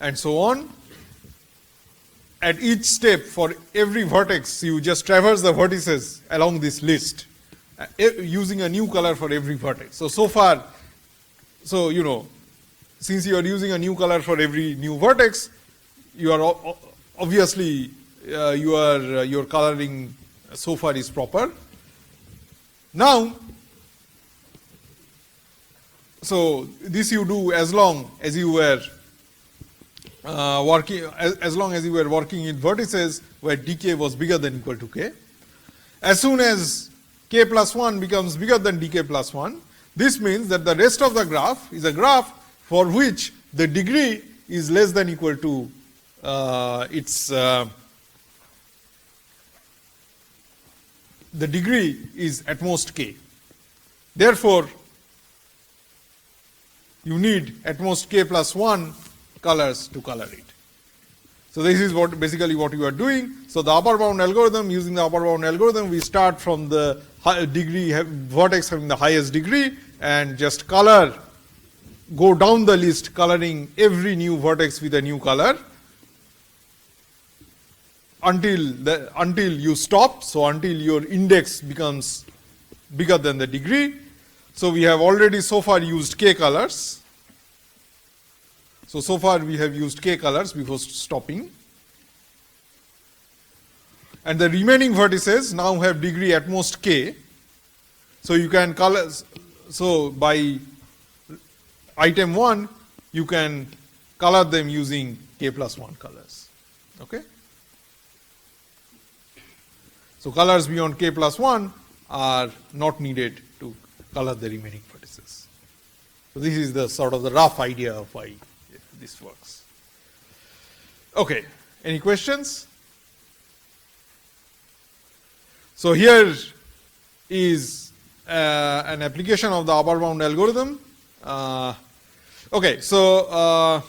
and so on. At each step, for every vertex, you just traverse the vertices along this list, using a new color for every vertex. So far, since you are using a new color for every new vertex, you are obviously your coloring so far is proper. Now, so this you do as long as you were working in vertices where dk was bigger than or equal to k. As soon as k plus 1 becomes bigger than dk plus 1, this means that the rest of the graph is a graph for which the degree is less than or equal to the degree is at most k. Therefore, you need at most k plus 1 colors to color it. So this is basically what you are doing. So the upper bound algorithm, using the upper bound algorithm, we start from the degree vertex having the highest degree and just go down the list, coloring every new vertex with a new color until you stop. So until your index becomes bigger than the degree. So we have already so far used k colors. So far we have used k colors before stopping. And the remaining vertices now have degree at most k. So you can color, so by item 1, you can color them using k plus 1 colors. Okay? So colors beyond k plus 1 are not needed to color the remaining vertices. So this is the sort of the rough idea of why this works. Okay, any questions? So here is an application of the upper bound algorithm. Okay, so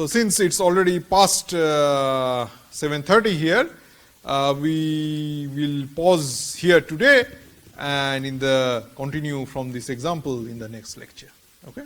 since it's already past 7:30 here, we will pause here today and continue from this example in the next lecture. Okay.